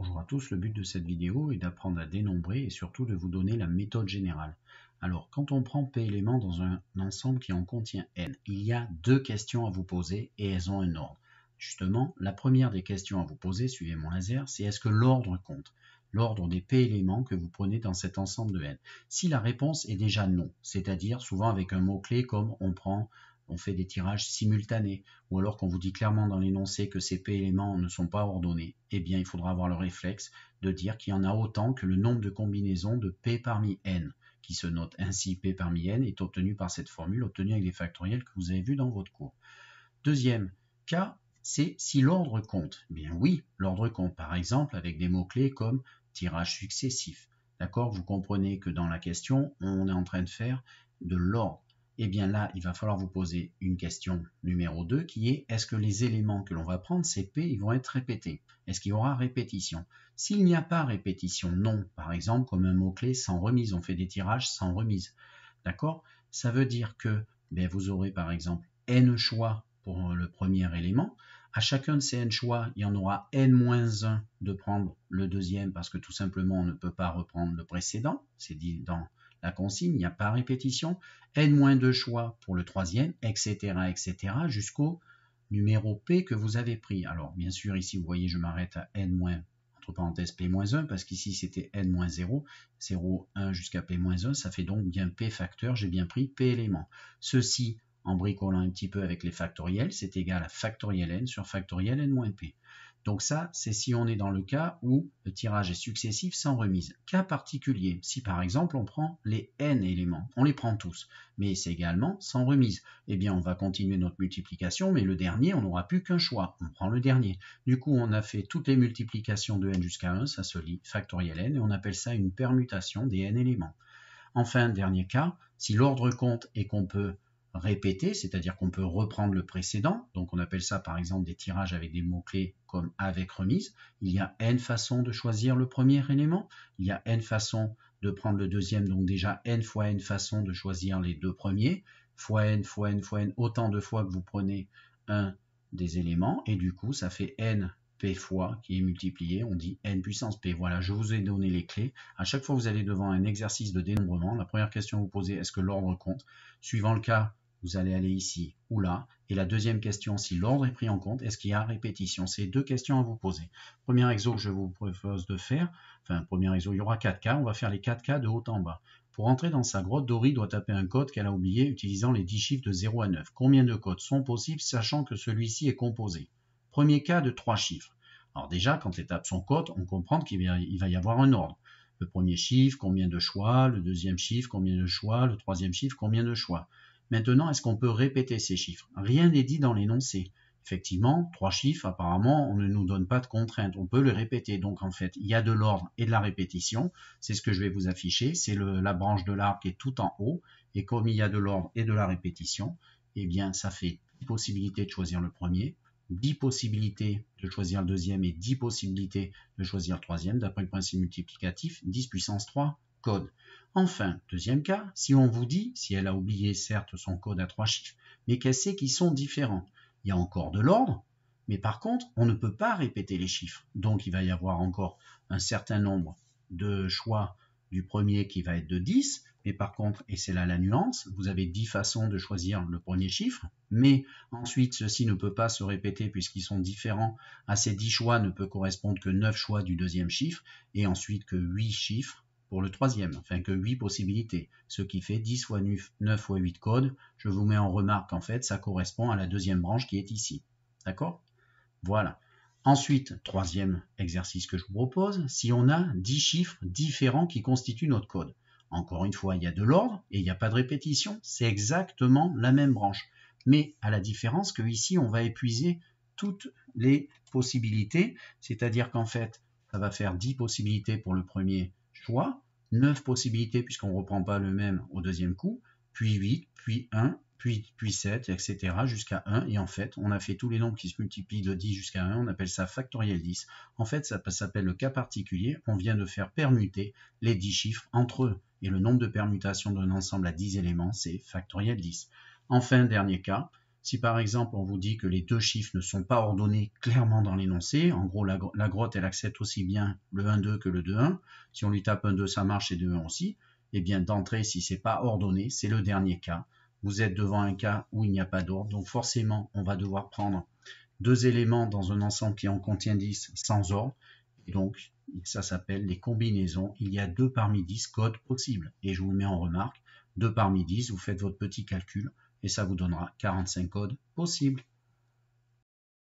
Bonjour à tous, le but de cette vidéo est d'apprendre à dénombrer et surtout de vous donner la méthode générale. Alors, quand on prend P éléments dans un ensemble qui en contient N, il y a deux questions à vous poser et elles ont un ordre. Justement, la première des questions à vous poser, suivez mon laser, c'est est-ce que l'ordre compte? L'ordre des P éléments que vous prenez dans cet ensemble de N. Si la réponse est déjà non, c'est-à-dire souvent avec un mot-clé comme on fait des tirages simultanés, ou alors qu'on vous dit clairement dans l'énoncé que ces P éléments ne sont pas ordonnés, eh bien il faudra avoir le réflexe de dire qu'il y en a autant que le nombre de combinaisons de P parmi N, qui se note ainsi P parmi N est obtenu par cette formule obtenue avec les factoriels que vous avez vus dans votre cours. Deuxième cas, c'est si l'ordre compte. Eh bien oui, l'ordre compte, par exemple avec des mots-clés comme tirage successif. D'accord, vous comprenez que dans la question, on est en train de faire de l'ordre. Eh bien là, il va falloir vous poser une question numéro 2 qui est est-ce que les éléments que l'on va prendre, ces P, ils vont être répétés? Est-ce qu'il y aura répétition? S'il n'y a pas répétition, non. Par exemple, comme un mot-clé sans remise, on fait des tirages sans remise. D'accord? Ça veut dire que vous aurez par exemple N choix pour le premier élément. À chacun de ces N choix, il y en aura N-1 de prendre le deuxième parce que tout simplement on ne peut pas reprendre le précédent. C'est dit dans la consigne, il n'y a pas répétition. N-2 choix pour le troisième, etc. etc. jusqu'au numéro P que vous avez pris. Alors bien sûr ici vous voyez je m'arrête à N- entre parenthèses P-1 parce qu'ici c'était N-0, 0, 1 jusqu'à P-1, ça fait donc bien P facteur, j'ai bien pris P éléments. Ceci en bricolant un petit peu avec les factoriels, c'est égal à factoriel n sur factoriel n-p. Donc ça, c'est si on est dans le cas où le tirage est successif sans remise. Cas particulier, si par exemple on prend les n éléments, on les prend tous, mais c'est également sans remise. Eh bien on va continuer notre multiplication, mais le dernier, on n'aura plus qu'un choix, on prend le dernier. Du coup, on a fait toutes les multiplications de n jusqu'à 1, ça se lit factoriel n, et on appelle ça une permutation des n éléments. Enfin, dernier cas, si l'ordre compte et qu'on peut répéter, c'est-à-dire qu'on peut reprendre le précédent, donc on appelle ça par exemple des tirages avec des mots-clés comme avec remise, il y a n façons de choisir le premier élément, il y a n façons de prendre le deuxième, donc déjà n fois n façons de choisir les deux premiers, fois n fois n fois n, autant de fois que vous prenez un des éléments, et du coup ça fait n P fois qui est multiplié, on dit n puissance P. Voilà, je vous ai donné les clés. À chaque fois que vous allez devant un exercice de dénombrement, la première question que vous posez, est-ce que l'ordre compte? Suivant le cas, vous allez aller ici ou là. Et la deuxième question, si l'ordre est pris en compte, est-ce qu'il y a répétition? C'est deux questions à vous poser. Premier exo que je vous propose de faire, premier exo, il y aura 4 cas, on va faire les 4 cas de haut en bas. Pour entrer dans sa grotte, Dory doit taper un code qu'elle a oublié utilisant les 10 chiffres de 0 à 9. Combien de codes sont possibles, sachant que celui-ci est composé? Premier cas de 3 chiffres. Alors déjà, quand elle tape son code, on comprend qu'il va y avoir un ordre. Le premier chiffre, combien de choix, le deuxième chiffre, combien de choix, le troisième chiffre, combien de choix. Maintenant, est-ce qu'on peut répéter ces chiffres? Rien n'est dit dans l'énoncé. Effectivement, 3 chiffres, apparemment, on ne nous donne pas de contrainte. On peut les répéter. Donc, en fait, il y a de l'ordre et de la répétition. C'est ce que je vais vous afficher. C'est la branche de l'arbre qui est tout en haut. Et comme il y a de l'ordre et de la répétition, eh bien, ça fait 10 possibilités de choisir le premier, 10 possibilités de choisir le deuxième et 10 possibilités de choisir le troisième. D'après le principe multiplicatif, 10 puissance 3 code. Enfin, deuxième cas, si on vous dit, si elle a oublié certes son code à 3 chiffres, mais qu'elle sait qu'ils sont différents, il y a encore de l'ordre, mais par contre, on ne peut pas répéter les chiffres. Donc, il va y avoir encore un certain nombre de choix du premier qui va être de 10, mais par contre, et c'est là la nuance, vous avez 10 façons de choisir le premier chiffre, mais ensuite, ceci ne peut pas se répéter puisqu'ils sont différents. À ces 10 choix ne peut correspondre que 9 choix du deuxième chiffre, et ensuite que 8 chiffres pour le troisième, enfin que 8 possibilités, ce qui fait 10 fois 9 fois 8 codes. Je vous mets en remarque qu'en fait, ça correspond à la deuxième branche qui est ici. D'accord? Voilà. Ensuite, troisième exercice que je vous propose, si on a 10 chiffres différents qui constituent notre code. Encore une fois, il y a de l'ordre et il n'y a pas de répétition, c'est exactement la même branche. Mais à la différence que ici, on va épuiser toutes les possibilités, c'est-à-dire qu'en fait, ça va faire 10 possibilités pour le premier choix, 9 possibilités puisqu'on ne reprend pas le même au deuxième coup, puis 8, puis 1, puis 7, etc. jusqu'à 1. Et en fait, on a fait tous les nombres qui se multiplient de 10 jusqu'à 1. On appelle ça factoriel 10. En fait, ça s'appelle le cas particulier. On vient de faire permuter les 10 chiffres entre eux. Et le nombre de permutations d'un ensemble à 10 éléments, c'est factoriel 10. Enfin, dernier cas, Si par exemple on vous dit que les deux chiffres ne sont pas ordonnés clairement dans l'énoncé, en gros la grotte elle accepte aussi bien le 1-2 que le 2-1, si on lui tape 1-2 ça marche et 2-1 aussi, et bien d'entrée si c'est pas ordonné, c'est le dernier cas. Vous êtes devant un cas où il n'y a pas d'ordre, donc forcément on va devoir prendre deux éléments dans un ensemble qui en contient 10 sans ordre, et donc ça s'appelle les combinaisons. Il y a 2 parmi 10 codes possibles, et je vous mets en remarque, 2 parmi 10, vous faites votre petit calcul, et ça vous donnera 45 codes possibles.